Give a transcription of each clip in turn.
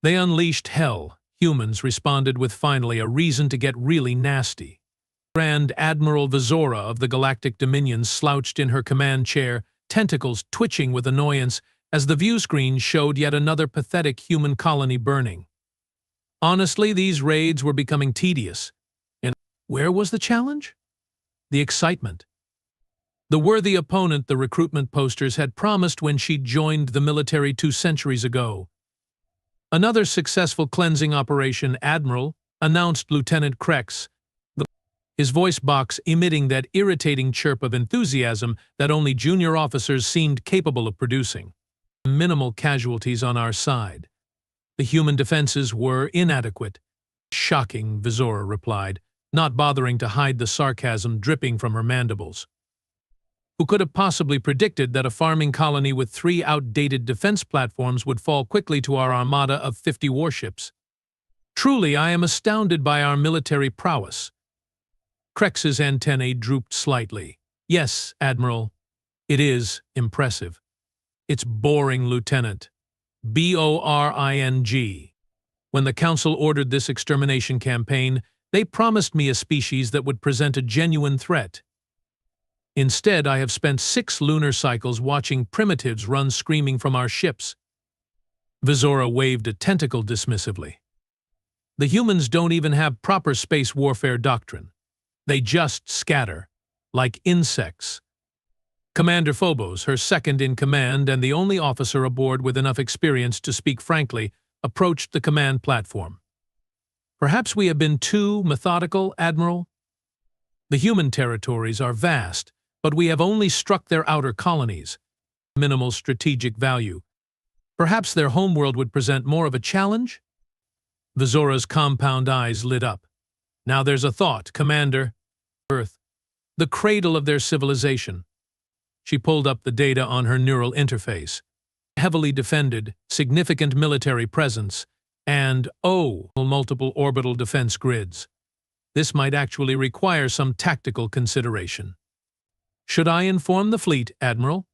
They unleashed hell. Humans responded with finally a reason to get really nasty. Grand Admiral Vizora of the Galactic Dominion slouched in her command chair, tentacles twitching with annoyance as the view screen showed yet another pathetic human colony burning. Honestly, these raids were becoming tedious. And where was the challenge? The excitement. The worthy opponent the recruitment posters had promised when she joined the military 2 centuries ago. Another successful cleansing operation, Admiral, announced Lieutenant Krex, his voice box emitting that irritating chirp of enthusiasm that only junior officers seemed capable of producing. Minimal casualties on our side. The human defenses were inadequate. Shocking, Vizora replied, not bothering to hide the sarcasm dripping from her mandibles. Who could have possibly predicted that a farming colony with 3 outdated defense platforms would fall quickly to our armada of 50 warships? Truly, I am astounded by our military prowess. Krex's antennae drooped slightly. Yes, Admiral, it is impressive. It's boring, Lieutenant. boring. When the Council ordered this extermination campaign, they promised me a species that would present a genuine threat. Instead, I have spent 6 lunar cycles watching primitives run screaming from our ships. Vizora waved a tentacle dismissively. The humans don't even have proper space warfare doctrine. They just scatter, like insects. Commander Phobos, her second-in-command and the only officer aboard with enough experience to speak frankly, approached the command platform. Perhaps we have been too methodical, Admiral? The human territories are vast, but we have only struck their outer colonies. Minimal strategic value. Perhaps their homeworld would present more of a challenge? Vizora's compound eyes lit up. Now there's a thought, Commander. Earth, the cradle of their civilization. She pulled up the data on her neural interface. Heavily defended, significant military presence, and, multiple orbital defense grids. This might actually require some tactical consideration. Should I inform the fleet, Admiral?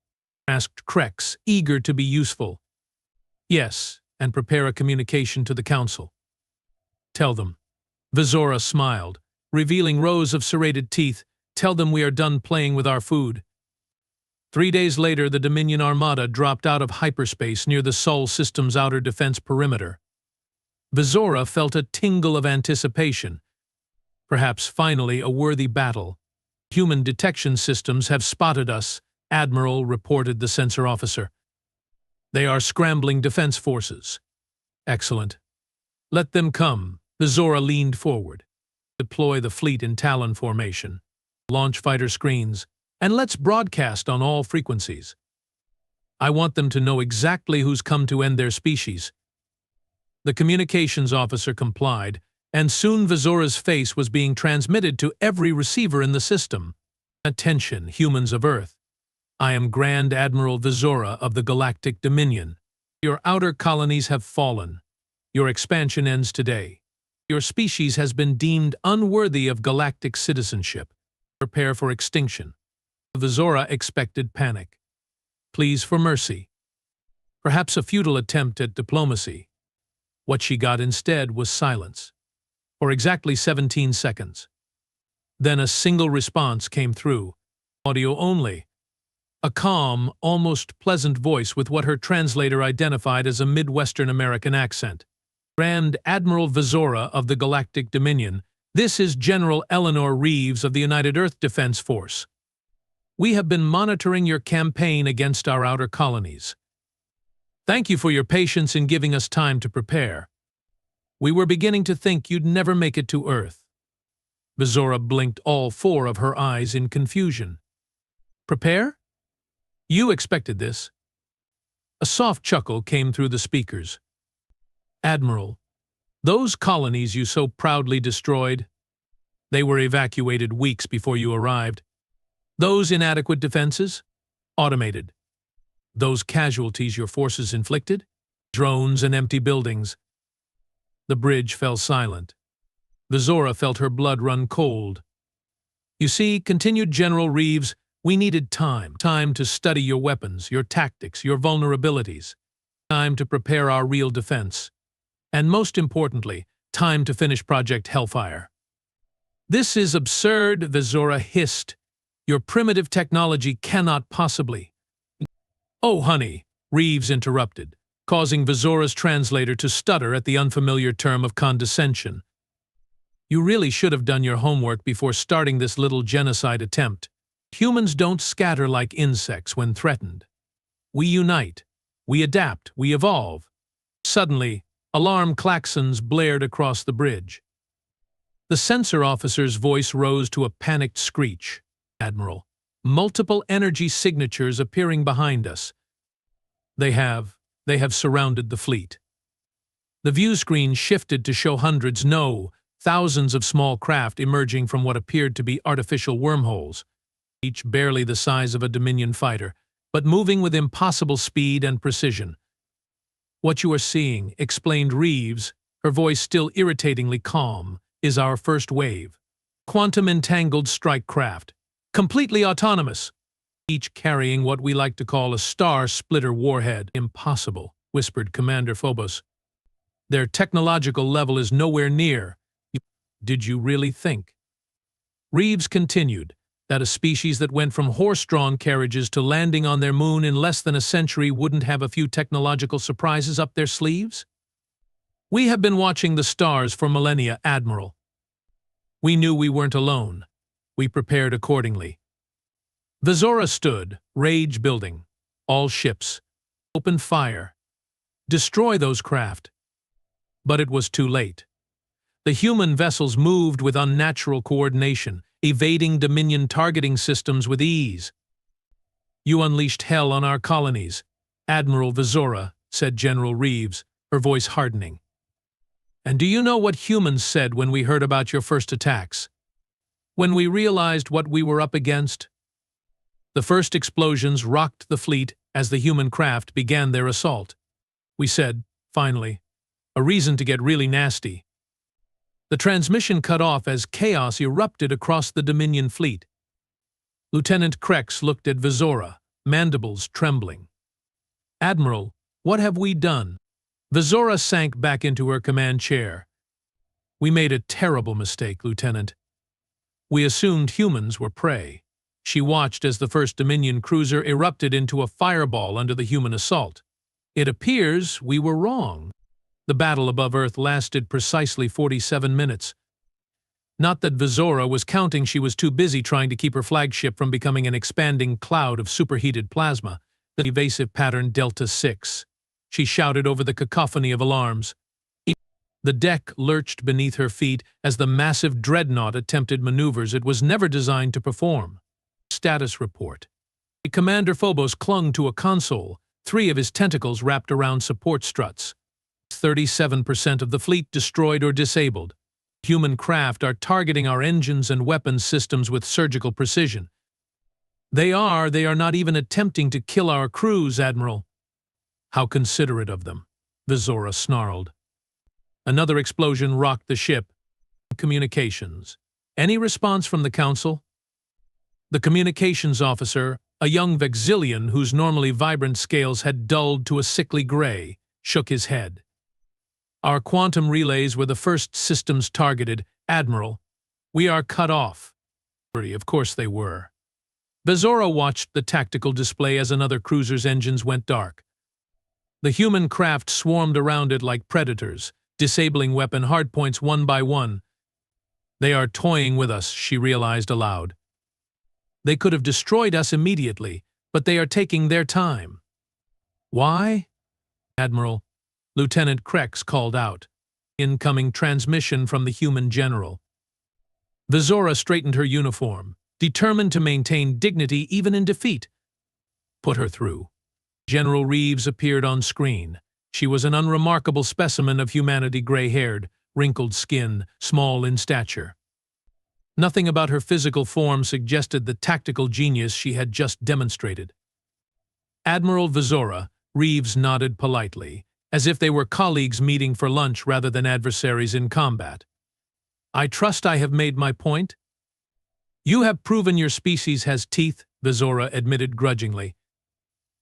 Asked Krex, eager to be useful. Yes, and prepare a communication to the Council. Tell them. Vizora smiled, revealing rows of serrated teeth. Tell them we are done playing with our food. 3 days later, the Dominion Armada dropped out of hyperspace near the Sol system's outer defense perimeter. Vizora felt a tingle of anticipation. Perhaps finally a worthy battle. Human detection systems have spotted us, Admiral, reported the sensor officer. They are scrambling defense forces. Excellent. Let them come. Vizora leaned forward. Deploy the fleet in Talon formation. Launch fighter screens, and let's broadcast on all frequencies. I want them to know exactly who's come to end their species. The communications officer complied, and soon Vizora's face was being transmitted to every receiver in the system. Attention, humans of Earth. I am Grand Admiral Vizora of the Galactic Dominion. Your outer colonies have fallen. Your expansion ends today. Your species has been deemed unworthy of galactic citizenship. Prepare for extinction. Vizora expected panic. Pleas for mercy. Perhaps a futile attempt at diplomacy. What she got instead was silence. For exactly 17 seconds. Then a single response came through. Audio only. A calm, almost pleasant voice with what her translator identified as a Midwestern American accent. Grand Admiral Vizora of the Galactic Dominion, this is General Eleanor Reeves of the United Earth Defense Force. We have been monitoring your campaign against our outer colonies. Thank you for your patience in giving us time to prepare. We were beginning to think you'd never make it to Earth. Vizora blinked all 4 of her eyes in confusion. Prepare? You expected this. A soft chuckle came through the speakers. Admiral, those colonies you so proudly destroyed, they were evacuated weeks before you arrived. Those inadequate defenses? Automated. Those casualties your forces inflicted? Drones and empty buildings. The bridge fell silent. Vizora felt her blood run cold. You see, continued General Reeves, we needed time. Time to study your weapons, your tactics, your vulnerabilities. Time to prepare our real defense. And most importantly, time to finish Project Hellfire. This is absurd, Vizora hissed. Your primitive technology cannot possibly. Oh, honey, Reeves interrupted, causing Vizora's translator to stutter at the unfamiliar term of condescension. You really should have done your homework before starting this little genocide attempt. Humans don't scatter like insects when threatened. We unite, we adapt, we evolve. Suddenly, alarm klaxons blared across the bridge. The sensor officer's voice rose to a panicked screech. Admiral, multiple energy signatures appearing behind us. They have surrounded the fleet. The view screen shifted to show hundreds, no, thousands of small craft emerging from what appeared to be artificial wormholes, each barely the size of a Dominion fighter, but moving with impossible speed and precision. What you are seeing, explained Reeves, her voice still irritatingly calm, is our first wave. Quantum-entangled strike craft, completely autonomous, each carrying what we like to call a star-splitter warhead. Impossible, whispered Commander Phobos. Their technological level is nowhere near. Did you really think? Reeves continued that a species that went from horse-drawn carriages to landing on their moon in less than a century wouldn't have a few technological surprises up their sleeves? We have been watching the stars for millennia, Admiral. We knew we weren't alone. We prepared accordingly. Vizora stood, rage building. All ships. Open fire. Destroy those craft. But it was too late. The human vessels moved with unnatural coordination, evading Dominion targeting systems with ease. You unleashed hell on our colonies, Admiral Vizora, said General Reeves, her voice hardening. And do you know what humans said when we heard about your first attacks? When we realized what we were up against? The first explosions rocked the fleet as the human craft began their assault. We said, finally, a reason to get really nasty. The transmission cut off as chaos erupted across the Dominion fleet. Lieutenant Krex looked at Vizora, mandibles trembling. Admiral, what have we done? Vizora sank back into her command chair. We made a terrible mistake, Lieutenant. We assumed humans were prey. She watched as the first Dominion cruiser erupted into a fireball under the human assault. It appears we were wrong. The battle above Earth lasted precisely 47 minutes. Not that Vizora was counting, she was too busy trying to keep her flagship from becoming an expanding cloud of superheated plasma, the evasive pattern Delta 6. She shouted over the cacophony of alarms. The deck lurched beneath her feet as the massive dreadnought attempted maneuvers it was never designed to perform. Status report. Commander Phobos clung to a console, 3 of his tentacles wrapped around support struts. 37% of the fleet destroyed or disabled. Human craft are targeting our engines and weapons systems with surgical precision. They are not even attempting to kill our crews, Admiral. How considerate of them, Vizora snarled. Another explosion rocked the ship. Communications. Any response from the Council? The communications officer, a young Vexillian whose normally vibrant scales had dulled to a sickly gray, shook his head. Our quantum relays were the first systems targeted, Admiral. We are cut off. Of course they were. Vizora watched the tactical display as another cruiser's engines went dark. The human craft swarmed around it like predators, disabling weapon hardpoints one by one. They are toying with us, she realized aloud. They could have destroyed us immediately, but they are taking their time. Why? Admiral, Lieutenant Krex called out. Incoming transmission from the human general. Vizora straightened her uniform, determined to maintain dignity even in defeat. Put her through. General Reeves appeared on screen. She was an unremarkable specimen of humanity, gray-haired, wrinkled skin, small in stature. Nothing about her physical form suggested the tactical genius she had just demonstrated. Admiral Vizora, Reeves nodded politely, as if they were colleagues meeting for lunch rather than adversaries in combat. I trust I have made my point? You have proven your species has teeth, Vizora admitted grudgingly.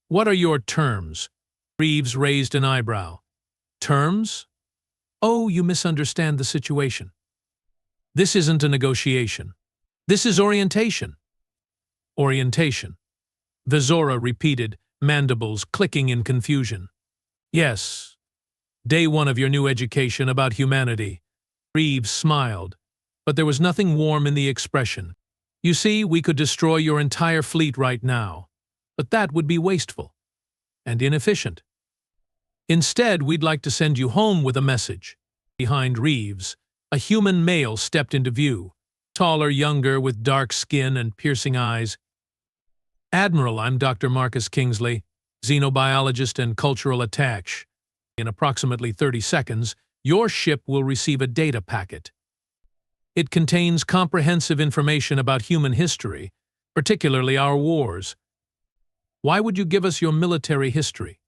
What are your terms? Reeves raised an eyebrow. Terms? Oh, you misunderstand the situation. This isn't a negotiation. This is orientation. Orientation. Vizora repeated, mandibles clicking in confusion. Yes. Day one of your new education about humanity. Reeves smiled, but there was nothing warm in the expression. You see, we could destroy your entire fleet right now, but that would be wasteful and inefficient. Instead, we'd like to send you home with a message. Behind Reeves, a human male stepped into view, taller, younger, with dark skin and piercing eyes. Admiral, I'm Dr. Marcus Kingsley, xenobiologist and cultural attaché. In approximately 30 seconds, your ship will receive a data packet. It contains comprehensive information about human history, particularly our wars. Why would you give us your military history?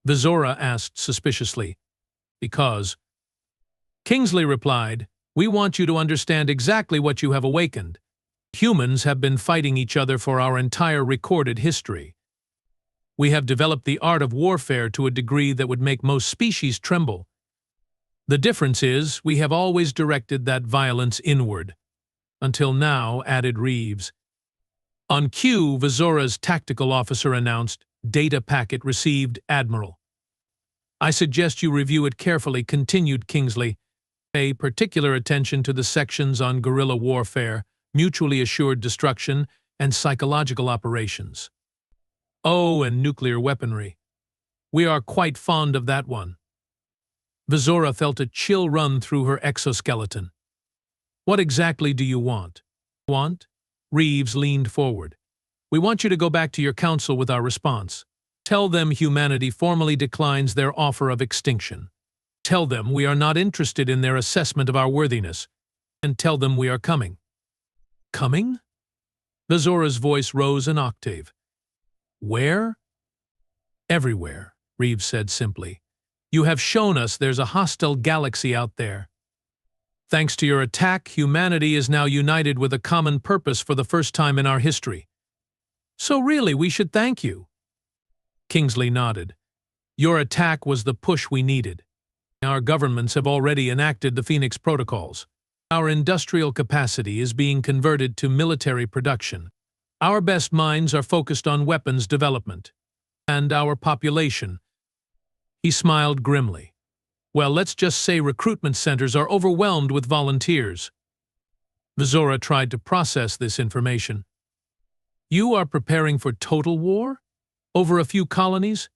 Vizora asked suspiciously. Because. Kingsley replied, we want you to understand exactly what you have awakened. Humans have been fighting each other for our entire recorded history. We have developed the art of warfare to a degree that would make most species tremble. The difference is, we have always directed that violence inward. Until now, added Reeves. On cue, Vizora's tactical officer announced, data packet received, Admiral. I suggest you review it carefully, continued Kingsley. Pay particular attention to the sections on guerrilla warfare, mutually assured destruction, and psychological operations. Oh, and nuclear weaponry. We are quite fond of that one. Vizora felt a chill run through her exoskeleton. What exactly do you want? Want? Reeves leaned forward. We want you to go back to your council with our response. Tell them humanity formally declines their offer of extinction. Tell them we are not interested in their assessment of our worthiness. And tell them we are coming. Coming? Vizora's voice rose an octave. Where? Everywhere, Reeves said simply. You have shown us there's a hostile galaxy out there. Thanks to your attack, humanity is now united with a common purpose for the first time in our history. So really, we should thank you. Kingsley nodded. Your attack was the push we needed. Our governments have already enacted the Phoenix Protocols. Our industrial capacity is being converted to military production. Our best minds are focused on weapons development. And our population. He smiled grimly. Well, let's just say recruitment centers are overwhelmed with volunteers. Vizora tried to process this information. You are preparing for total war? Over a few colonies?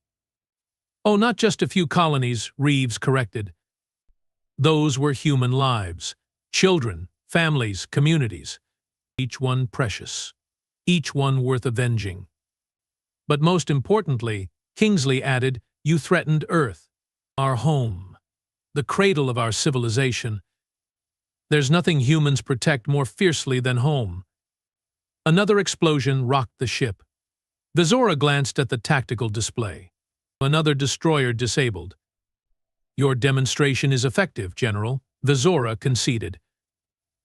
Oh, not just a few colonies, Reeves corrected. Those were human lives. Children, families, communities. Each one precious. Each one worth avenging. But most importantly, Kingsley added, you threatened Earth, our home, the cradle of our civilization. There's nothing humans protect more fiercely than home. Another explosion rocked the ship. Vizora glanced at the tactical display. Another destroyer disabled. Your demonstration is effective, General, Vizora conceded.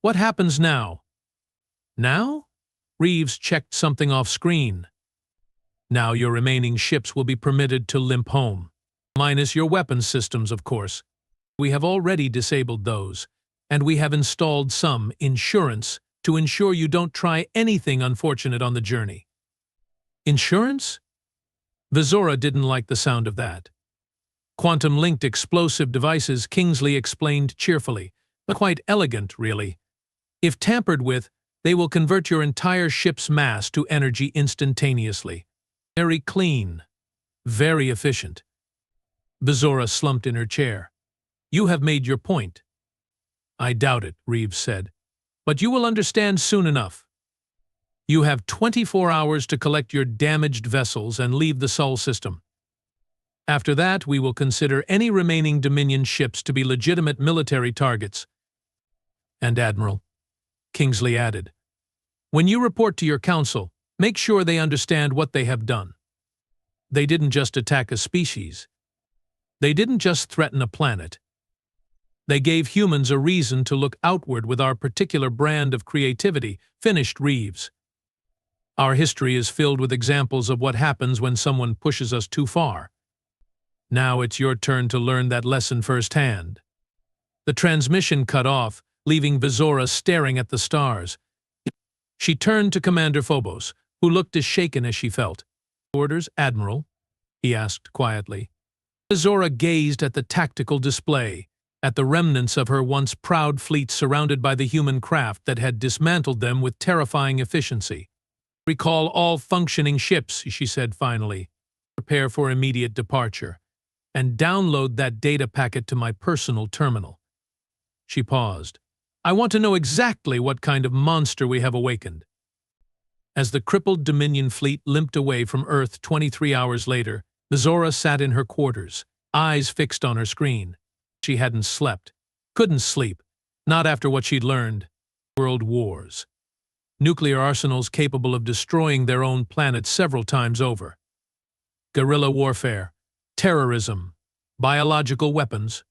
What happens now? Now? Reeves checked something off screen. Now your remaining ships will be permitted to limp home. Minus your weapons systems, of course. We have already disabled those, and we have installed some insurance to ensure you don't try anything unfortunate on the journey. Insurance? Vizora didn't like the sound of that. Quantum-linked explosive devices, Kingsley explained cheerfully, but quite elegant, really. If tampered with, they will convert your entire ship's mass to energy instantaneously. Very clean. Very efficient. Vizora slumped in her chair. You have made your point. I doubt it, Reeves said. But you will understand soon enough. You have 24 hours to collect your damaged vessels and leave the Sol system. After that, we will consider any remaining Dominion ships to be legitimate military targets. And Admiral, Kingsley added, when you report to your council, make sure they understand what they have done. They didn't just attack a species. They didn't just threaten a planet. They gave humans a reason to look outward with our particular brand of creativity, finished Reeves. Our history is filled with examples of what happens when someone pushes us too far. Now it's your turn to learn that lesson firsthand. The transmission cut off, leaving Vizora staring at the stars. She turned to Commander Phobos, who looked as shaken as she felt. "Orders, Admiral?" he asked quietly. Vizora gazed at the tactical display, at the remnants of her once proud fleet surrounded by the human craft that had dismantled them with terrifying efficiency. "Recall all functioning ships," she said finally. "Prepare for immediate departure, and download that data packet to my personal terminal." She paused. "I want to know exactly what kind of monster we have awakened." As the crippled Dominion fleet limped away from Earth 23 hours later, Vizora sat in her quarters, eyes fixed on her screen. She hadn't slept. Couldn't sleep. Not after what she'd learned. World wars. Nuclear arsenals capable of destroying their own planet several times over. Guerrilla warfare. Terrorism. Biological weapons.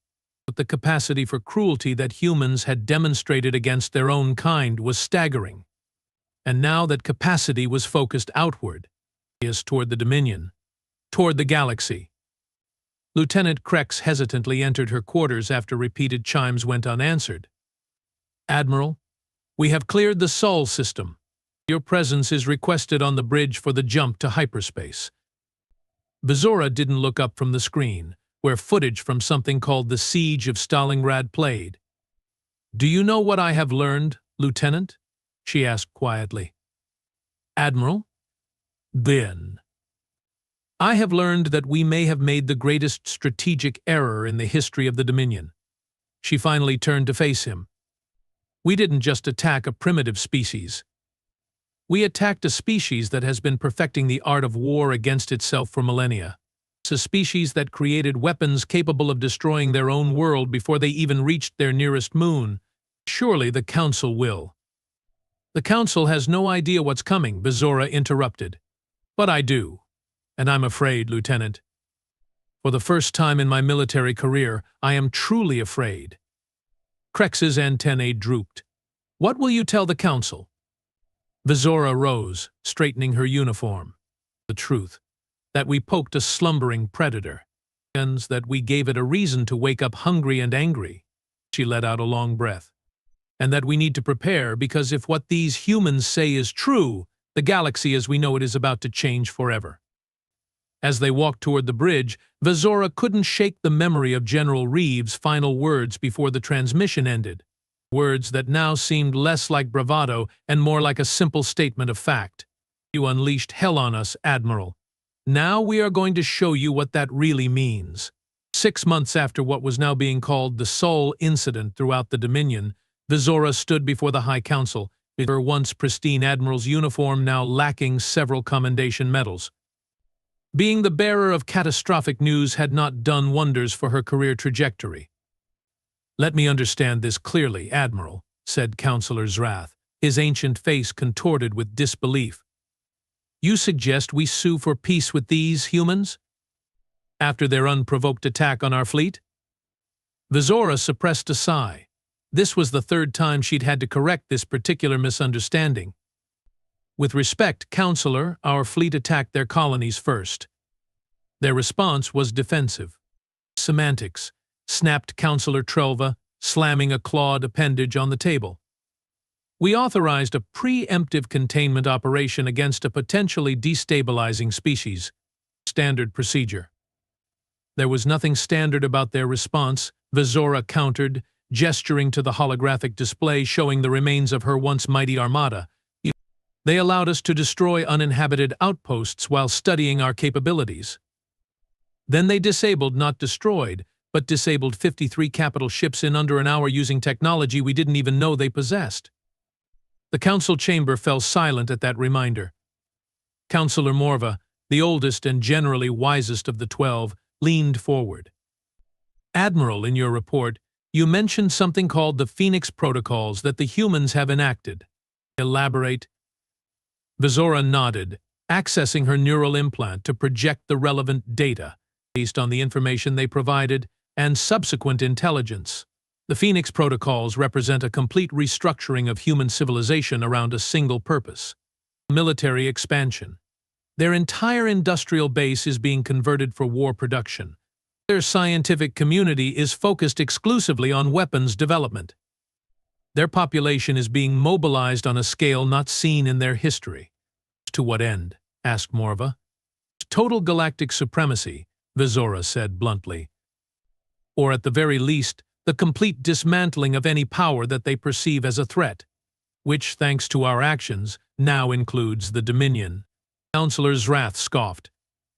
But the capacity for cruelty that humans had demonstrated against their own kind was staggering. And now that capacity was focused outward, toward the Dominion, toward the galaxy. Lieutenant Krex hesitantly entered her quarters after repeated chimes went unanswered. "Admiral, we have cleared the Sol system. Your presence is requested on the bridge for the jump to hyperspace." Vizora didn't look up from the screen, where footage from something called the Siege of Stalingrad played. "Do you know what I have learned, Lieutenant?" she asked quietly. "Admiral?" "Then." "I have learned that we may have made the greatest strategic error in the history of the Dominion." She finally turned to face him. "We didn't just attack a primitive species. We attacked a species that has been perfecting the art of war against itself for millennia. It's a species that created weapons capable of destroying their own world before they even reached their nearest moon. Surely the Council will." "The Council has no idea what's coming," Vizora interrupted. "But I do. And I'm afraid, Lieutenant. For the first time in my military career, I am truly afraid." Krex's antennae drooped. "What will you tell the Council?" Vizora rose, straightening her uniform. "The truth. That we poked a slumbering predator. And that we gave it a reason to wake up hungry and angry." She let out a long breath. "And that we need to prepare because if what these humans say is true, the galaxy as we know it is about to change forever." As they walked toward the bridge, Vizora couldn't shake the memory of General Reeves' final words before the transmission ended. Words that now seemed less like bravado and more like a simple statement of fact. "You unleashed hell on us, Admiral. Now we are going to show you what that really means." 6 months after what was now being called the Sol incident throughout the Dominion, Vizora stood before the High Council, her once pristine admiral's uniform now lacking several commendation medals. Being the bearer of catastrophic news had not done wonders for her career trajectory. "Let me understand this clearly, Admiral," said Counselor Zrath, his ancient face contorted with disbelief. "You suggest we sue for peace with these humans? After their unprovoked attack on our fleet?" Vizora suppressed a sigh. This was the third time she'd had to correct this particular misunderstanding. "With respect, Counselor, our fleet attacked their colonies first. Their response was defensive." "Semantics," snapped Counselor Trelva, slamming a clawed appendage on the table. "We authorized a preemptive containment operation against a potentially destabilizing species. Standard procedure." "There was nothing standard about their response," Vizora countered, gesturing to the holographic display showing the remains of her once mighty armada. "They allowed us to destroy uninhabited outposts while studying our capabilities. Then they disabled, not destroyed, but disabled 53 capital ships in under an hour using technology we didn't even know they possessed." The council chamber fell silent at that reminder. Councillor Morva, the oldest and generally wisest of the 12, leaned forward. "Admiral, in your report, you mentioned something called the Phoenix Protocols that the humans have enacted. Elaborate?" Vizora nodded, accessing her neural implant to project the relevant data based on the information they provided and subsequent intelligence. The Phoenix Protocols represent a complete restructuring of human civilization around a single purpose: military expansion. Their entire industrial base is being converted for war production. Their scientific community is focused exclusively on weapons development. Their population is being mobilized on a scale not seen in their history. To what end? Asked Morva. Total galactic supremacy, Vizora said bluntly. Or at the very least, the complete dismantling of any power that they perceive as a threat, which, thanks to our actions, now includes the Dominion. Councillor Zrath scoffed.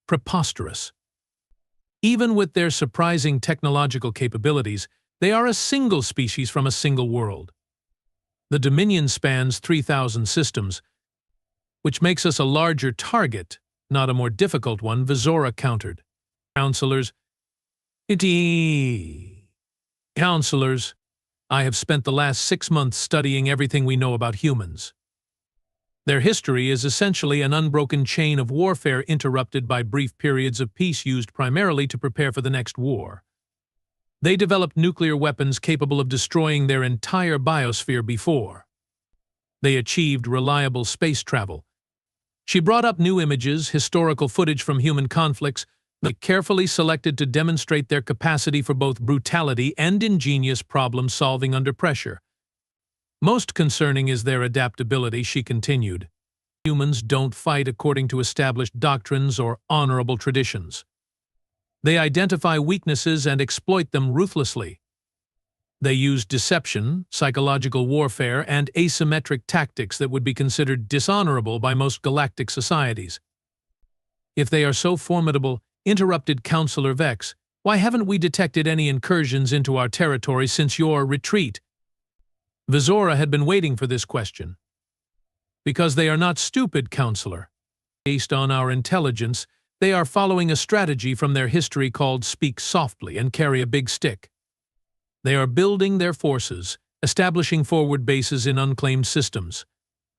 Preposterous. Even with their surprising technological capabilities, they are a single species from a single world. The Dominion spans 3,000 systems, which makes us a larger target, not a more difficult one, Vizora countered. Councillors, Councillors, I have spent the last 6 months studying everything we know about humans. Their history is essentially an unbroken chain of warfare interrupted by brief periods of peace used primarily to prepare for the next war. They developed nuclear weapons capable of destroying their entire biosphere before. They achieved reliable space travel. She brought up new images, historical footage from human conflicts, carefully selected to demonstrate their capacity for both brutality and ingenious problem-solving under pressure. Most concerning is their adaptability, she continued. Humans don't fight according to established doctrines or honorable traditions. They identify weaknesses and exploit them ruthlessly. They use deception, psychological warfare, and asymmetric tactics that would be considered dishonorable by most galactic societies. If they are so formidable, interrupted Councillor Vex, why haven't we detected any incursions into our territory since your retreat? Vizora had been waiting for this question. Because they are not stupid, Councillor. Based on our intelligence, they are following a strategy from their history called speak softly and carry a big stick. They are building their forces, establishing forward bases in unclaimed systems,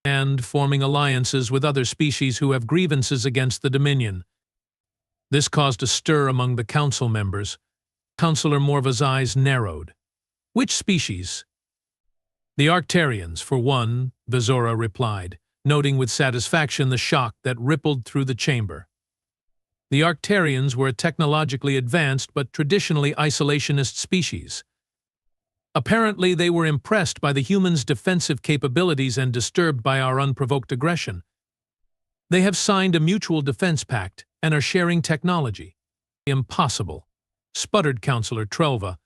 and forming alliances with other species who have grievances against the Dominion. This caused a stir among the council members. Councillor Morva's eyes narrowed. Which species? The Arcturians, for one, Vizora replied, noting with satisfaction the shock that rippled through the chamber. The Arcturians were a technologically advanced but traditionally isolationist species. Apparently, they were impressed by the humans' defensive capabilities and disturbed by our unprovoked aggression. They have signed a mutual defense pact and are sharing technology. Impossible, sputtered Councillor Trelva.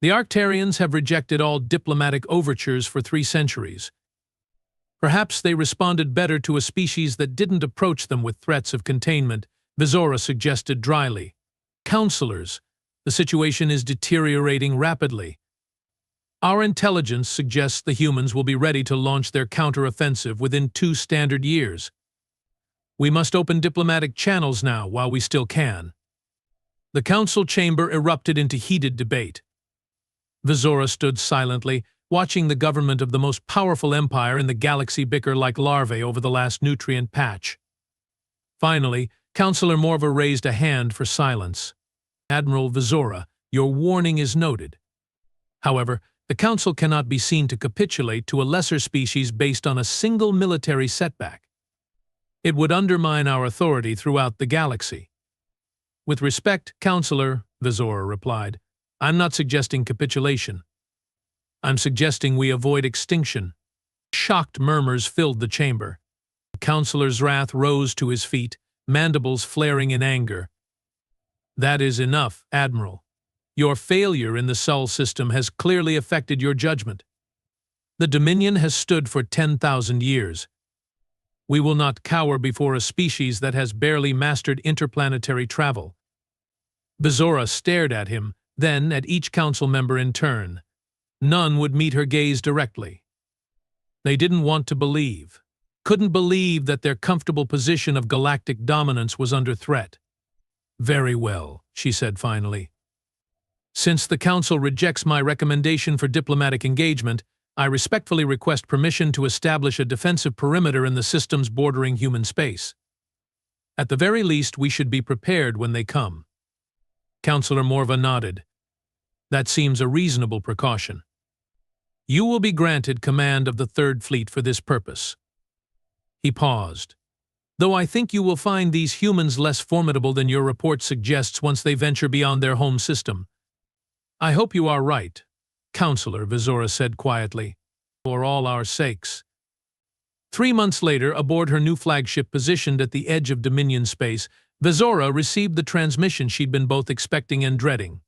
The Arcturians have rejected all diplomatic overtures for 3 centuries. Perhaps they responded better to a species that didn't approach them with threats of containment, Vizora suggested dryly. Councillors, the situation is deteriorating rapidly. Our intelligence suggests the humans will be ready to launch their counter-offensive within 2 standard years. We must open diplomatic channels now while we still can. The council chamber erupted into heated debate. Vizora stood silently, watching the government of the most powerful empire in the galaxy bicker like larvae over the last nutrient patch. Finally, Councillor Morva raised a hand for silence. Admiral Vizora, your warning is noted. However, the Council cannot be seen to capitulate to a lesser species based on a single military setback. It would undermine our authority throughout the galaxy. With respect, Councillor, Vizora replied, I'm not suggesting capitulation. I'm suggesting we avoid extinction. Shocked murmurs filled the chamber. Councillor Zrath rose to his feet, mandibles flaring in anger. That is enough, Admiral. Your failure in the Sol system has clearly affected your judgment. The Dominion has stood for 10,000 years. We will not cower before a species that has barely mastered interplanetary travel. Vizora stared at him, then at each council member in turn. None would meet her gaze directly. They didn't want to believe, couldn't believe that their comfortable position of galactic dominance was under threat. Very well, she said finally. Since the Council rejects my recommendation for diplomatic engagement, I respectfully request permission to establish a defensive perimeter in the systems bordering human space. At the very least, we should be prepared when they come. Councillor Morva nodded. That seems a reasonable precaution. You will be granted command of the Third Fleet for this purpose. He paused. though I think you will find these humans less formidable than your report suggests once they venture beyond their home system. I hope you are right, Counselor, Vizora said quietly, for all our sakes. 3 months later, aboard her new flagship positioned at the edge of Dominion space, Vizora received the transmission she'd been both expecting and dreading.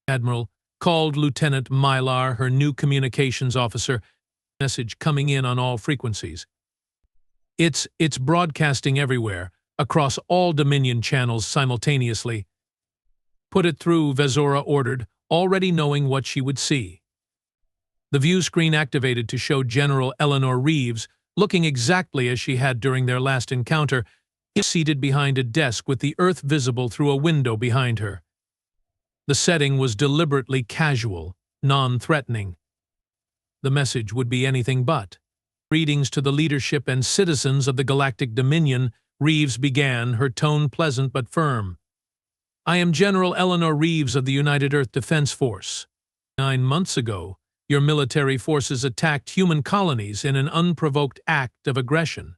Admiral called Lieutenant Mylar, her new communications officer, message coming in on all frequencies. It's broadcasting everywhere, across all Dominion channels simultaneously. Put it through, Vizora ordered, already knowing what she would see. The view screen activated to show General Eleanor Reeves, looking exactly as she had during their last encounter, seated behind a desk with the Earth visible through a window behind her. The setting was deliberately casual, non-threatening. The message would be anything but. Greetings to the leadership and citizens of the Galactic Dominion, Reeves began, her tone pleasant but firm. I am General Eleanor Reeves of the United Earth Defense Force. 9 months ago, your military forces attacked human colonies in an unprovoked act of aggression.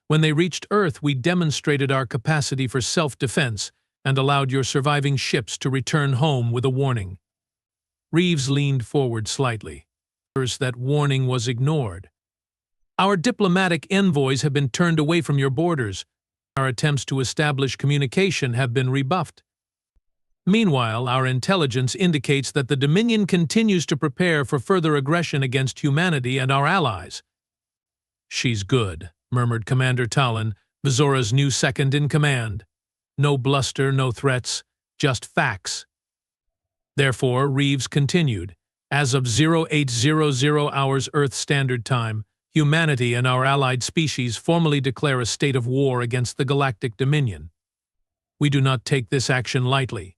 When they reached Earth, we demonstrated our capacity for self-defense and allowed your surviving ships to return home with a warning. Reeves leaned forward slightly. That warning was ignored. Our diplomatic envoys have been turned away from your borders. Our attempts to establish communication have been rebuffed. Meanwhile, our intelligence indicates that the Dominion continues to prepare for further aggression against humanity and our allies. She's good, murmured Commander Talon, Vizora's new second-in-command. No bluster, no threats, just facts. Therefore, Reeves continued, as of 0800 hours Earth Standard Time, humanity and our allied species formally declare a state of war against the Galactic Dominion. We do not take this action lightly.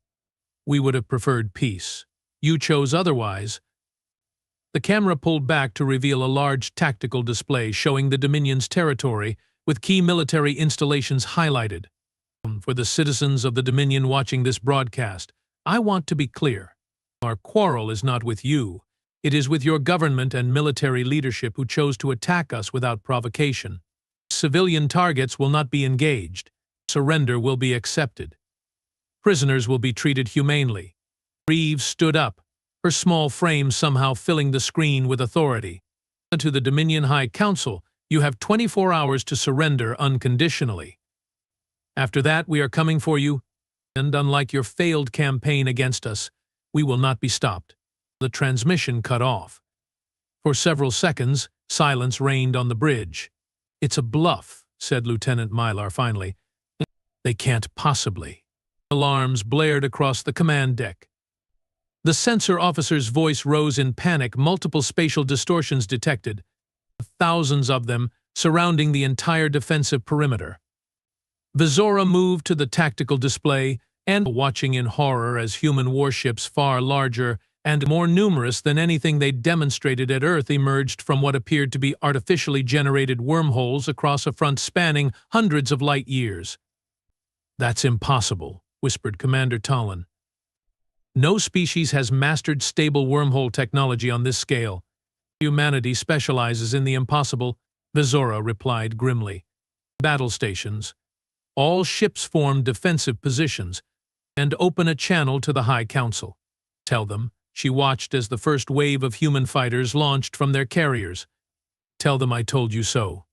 We would have preferred peace. You chose otherwise. The camera pulled back to reveal a large tactical display showing the Dominion's territory, with key military installations highlighted. For the citizens of the Dominion watching this broadcast, I want to be clear. Our quarrel is not with you. It is with your government and military leadership who chose to attack us without provocation. Civilian targets will not be engaged. Surrender will be accepted. Prisoners will be treated humanely. Reeves stood up, her small frame somehow filling the screen with authority. To the Dominion High Council, you have 24 hours to surrender unconditionally. After that, we are coming for you, and unlike your failed campaign against us, we will not be stopped. The transmission cut off. For several seconds, silence reigned on the bridge. It's a bluff, said Lieutenant Mylar finally. They can't possibly. Alarms blared across the command deck. The sensor officer's voice rose in panic, multiple spatial distortions detected, thousands of them surrounding the entire defensive perimeter. Vizora moved to the tactical display and watching in horror as human warships far larger and more numerous than anything they'd demonstrated at Earth emerged from what appeared to be artificially generated wormholes across a front spanning hundreds of light years. That's impossible, whispered Commander Talon. No species has mastered stable wormhole technology on this scale. Humanity specializes in the impossible, Vizora replied grimly. Battle stations. All ships form defensive positions and open a channel to the High Council. Tell them, she watched as the first wave of human fighters launched from their carriers. Tell them I told you so.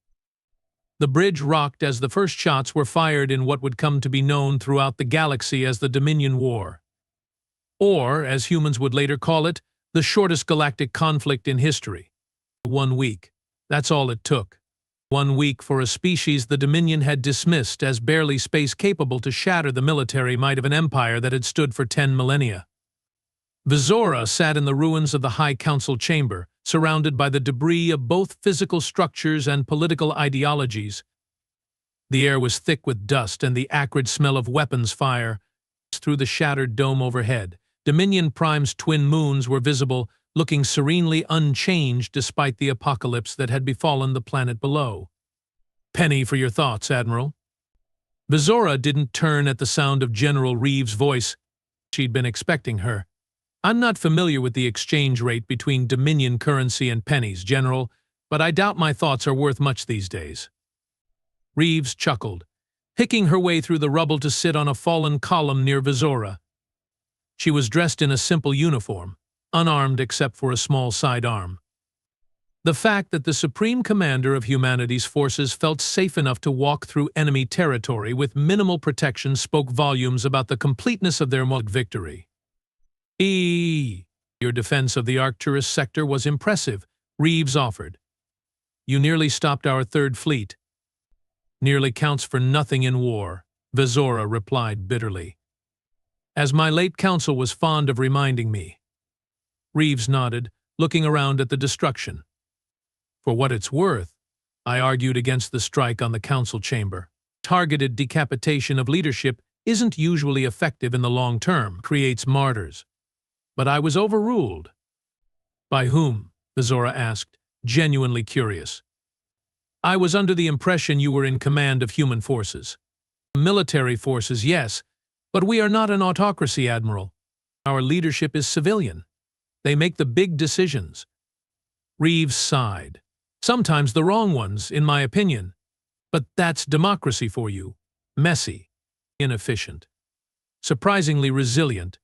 The bridge rocked as the first shots were fired in what would come to be known throughout the galaxy as the Dominion War. Or, as humans would later call it, the shortest galactic conflict in history. 1 week. That's all it took. 1 week for a species the Dominion had dismissed as barely space-capable to shatter the military might of an empire that had stood for 10 millennia. Vizora sat in the ruins of the High Council chamber, surrounded by the debris of both physical structures and political ideologies. The air was thick with dust and the acrid smell of weapons fire. Through the shattered dome overhead, Dominion Prime's twin moons were visible, looking serenely unchanged despite the apocalypse that had befallen the planet below. Penny for your thoughts, Admiral. Vizora didn't turn at the sound of General Reeves' voice. She'd been expecting her. I'm not familiar with the exchange rate between Dominion currency and pennies, General, but I doubt my thoughts are worth much these days. Reeves chuckled, picking her way through the rubble to sit on a fallen column near Vizora. She was dressed in a simple uniform, unarmed except for a small sidearm. The fact that the Supreme Commander of humanity's forces felt safe enough to walk through enemy territory with minimal protection spoke volumes about the completeness of their victory. Your defense of the Arcturus sector was impressive, Reeves offered. You nearly stopped our Third Fleet. Nearly counts for nothing in war, Vizora replied bitterly. As my late counsel was fond of reminding me. Reeves nodded, looking around at the destruction. For what it's worth, I argued against the strike on the council chamber. Targeted decapitation of leadership isn't usually effective in the long term, creates martyrs. But I was overruled. By whom? Vizora asked, genuinely curious. I was under the impression you were in command of human forces. Military forces, yes, but we are not an autocracy, Admiral. Our leadership is civilian. They make the big decisions. Reeves sighed. Sometimes the wrong ones, in my opinion. But that's democracy for you. Messy, inefficient, surprisingly resilient.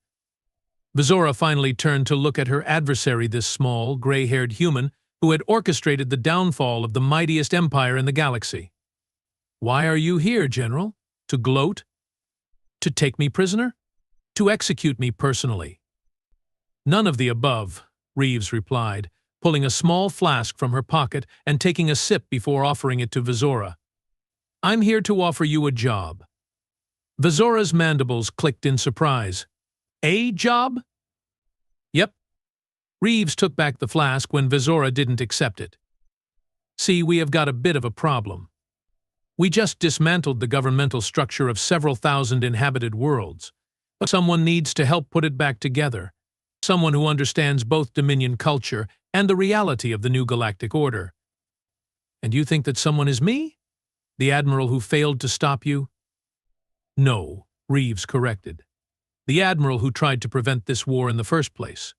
Vizora finally turned to look at her adversary, this small, gray-haired human who had orchestrated the downfall of the mightiest empire in the galaxy. Why are you here, General? To gloat? To take me prisoner? To execute me personally? None of the above, Reeves replied, pulling a small flask from her pocket and taking a sip before offering it to Vizora. I'm here to offer you a job. Vizora's mandibles clicked in surprise. A job? Yep. Reeves took back the flask when Vizora didn't accept it. See, we have got a bit of a problem. We just dismantled the governmental structure of several thousand inhabited worlds, but someone needs to help put it back together. Someone who understands both Dominion culture and the reality of the new galactic order. And you think that someone is me? The Admiral who failed to stop you? No, Reeves corrected. The Admiral who tried to prevent this war in the first place.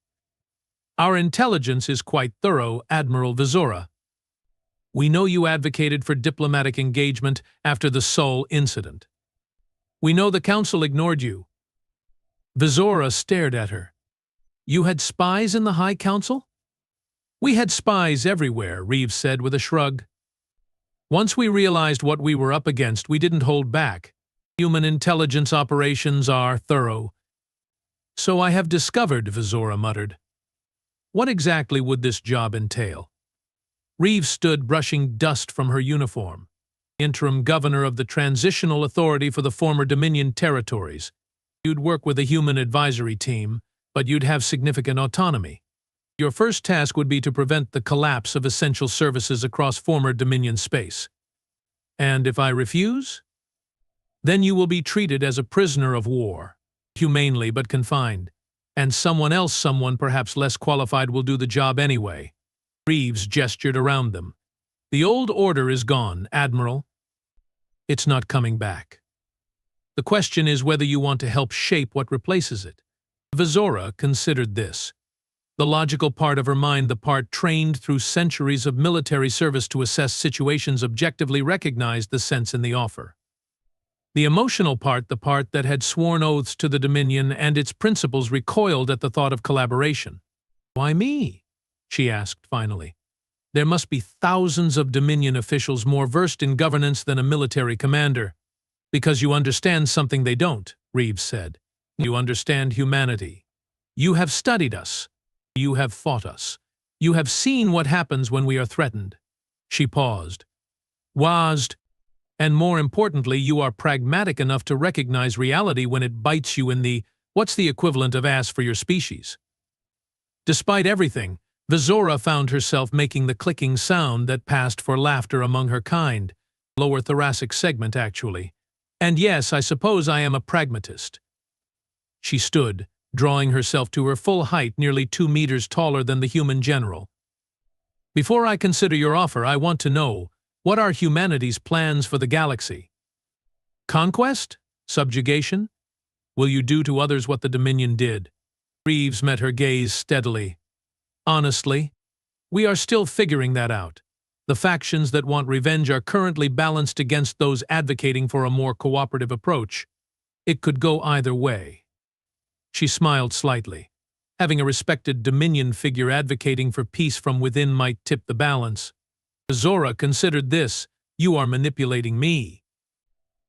Our intelligence is quite thorough, Admiral Vizora. We know you advocated for diplomatic engagement after the Sol incident. We know the Council ignored you. Vizora stared at her. You had spies in the High Council? We had spies everywhere, Reeves said with a shrug. Once we realized what we were up against, we didn't hold back. Human intelligence operations are thorough. So I have discovered, Vizora muttered. What exactly would this job entail? Reeves stood brushing dust from her uniform. Interim governor of the Transitional Authority for the former Dominion territories. You'd work with a human advisory team, but you'd have significant autonomy. Your first task would be to prevent the collapse of essential services across former Dominion space. And if I refuse? Then you will be treated as a prisoner of war, humanely but confined, and someone perhaps less qualified will do the job anyway. Reeves gestured around them. The old order is gone, Admiral. It's not coming back. The question is whether you want to help shape what replaces it. Vizora considered this. The logical part of her mind, the part trained through centuries of military service to assess situations objectively, recognized the sense in the offer. The emotional part, the part that had sworn oaths to the Dominion and its principles, recoiled at the thought of collaboration. Why me? She asked finally. There must be thousands of Dominion officials more versed in governance than a military commander. Because you understand something they don't, Reeves said. You understand humanity. You have studied us. You have fought us. You have seen what happens when we are threatened. She paused. And more importantly, you are pragmatic enough to recognize reality when it bites you in the, what's the equivalent of ass for your species? Despite everything, Vizora found herself making the clicking sound that passed for laughter among her kind. Lower thoracic segment, actually. And yes, I suppose I am a pragmatist. She stood, drawing herself to her full height, nearly 2 meters taller than the human general. Before I consider your offer, I want to know, what are humanity's plans for the galaxy? Conquest? Subjugation? Will you do to others what the Dominion did? Reeves met her gaze steadily. Honestly, we are still figuring that out. The factions that want revenge are currently balanced against those advocating for a more cooperative approach. It could go either way. She smiled slightly. Having a respected Dominion figure advocating for peace from within might tip the balance. Zora considered this. You are manipulating me.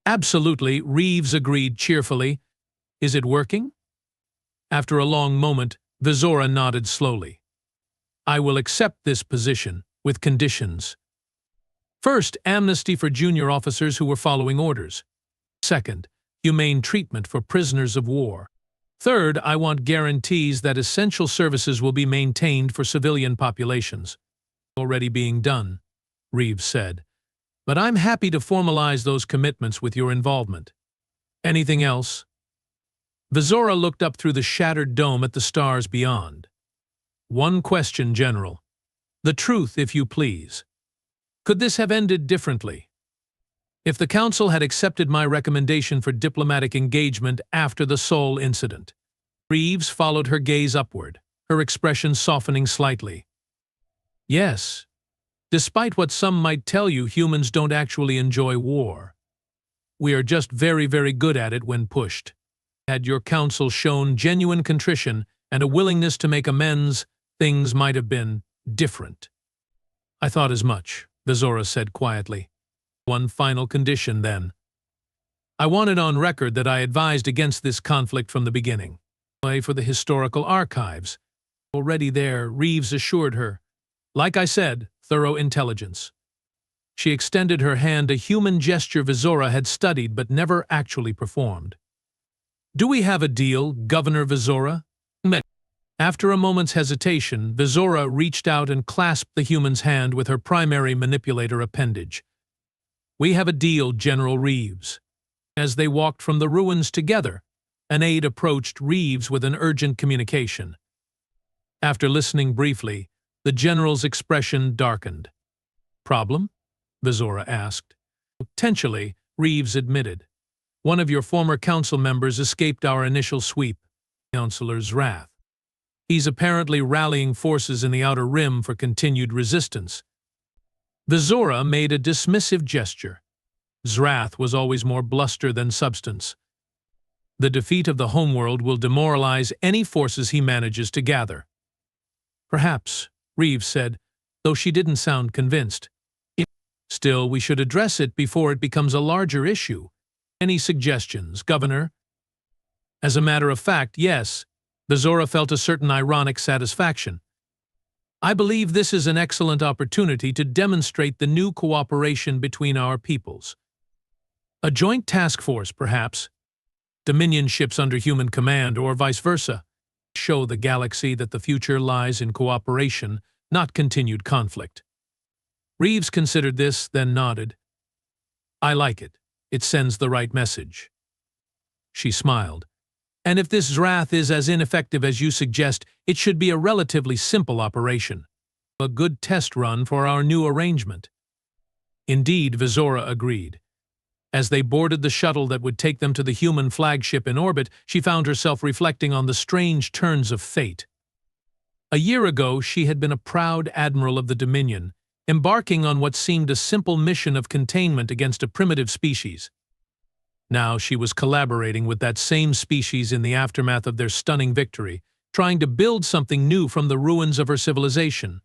Absolutely, Reeves agreed cheerfully. Is it working? After a long moment, Vizora nodded slowly. I will accept this position, with conditions. First, amnesty for junior officers who were following orders. Second, humane treatment for prisoners of war. Third, I want guarantees that essential services will be maintained for civilian populations. Already being done, Reeves said. But I'm happy to formalize those commitments with your involvement. Anything else? Vizora looked up through the shattered dome at the stars beyond. One question, General. The truth, if you please. Could this have ended differently? If the Council had accepted my recommendation for diplomatic engagement after the Seoul incident. Reeves followed her gaze upward, her expression softening slightly. Yes. Despite what some might tell you, humans don't actually enjoy war. We are just very, very good at it when pushed. Had your Council shown genuine contrition and a willingness to make amends, things might have been different. I thought as much, Vizora said quietly. One final condition, then. I wanted on record that I advised against this conflict from the beginning. For the historical archives. Already there, Reeves assured her. Like I said, thorough intelligence. She extended her hand, a human gesture Vizora had studied but never actually performed. Do we have a deal, Governor Vizora? After a moment's hesitation, Vizora reached out and clasped the human's hand with her primary manipulator appendage. We have a deal, General Reeves. As they walked from the ruins together, an aide approached Reeves with an urgent communication. After listening briefly, the general's expression darkened. Problem? Vizora asked. Potentially, Reeves admitted. One of your former council members escaped our initial sweep. Councilor's wrath. He's apparently rallying forces in the Outer Rim for continued resistance. Vizora made a dismissive gesture. Wrath was always more bluster than substance. The defeat of the homeworld will demoralize any forces he manages to gather. Perhaps, Reeves said, though she didn't sound convinced. Still, we should address it before it becomes a larger issue. Any suggestions, Governor? As a matter of fact, yes. Vizora felt a certain ironic satisfaction. I believe this is an excellent opportunity to demonstrate the new cooperation between our peoples. A joint task force, perhaps. Dominion ships under human command, or vice versa. Show the galaxy that the future lies in cooperation, not continued conflict. Reeves considered this, then nodded. I like it. It sends the right message. She smiled. And if this wrath is as ineffective as you suggest, it should be a relatively simple operation. A good test run for our new arrangement. Indeed, Vizora agreed. As they boarded the shuttle that would take them to the human flagship in orbit, she found herself reflecting on the strange turns of fate. A year ago, she had been a proud admiral of the Dominion, embarking on what seemed a simple mission of containment against a primitive species. Now she was collaborating with that same species in the aftermath of their stunning victory, trying to build something new from the ruins of her civilization.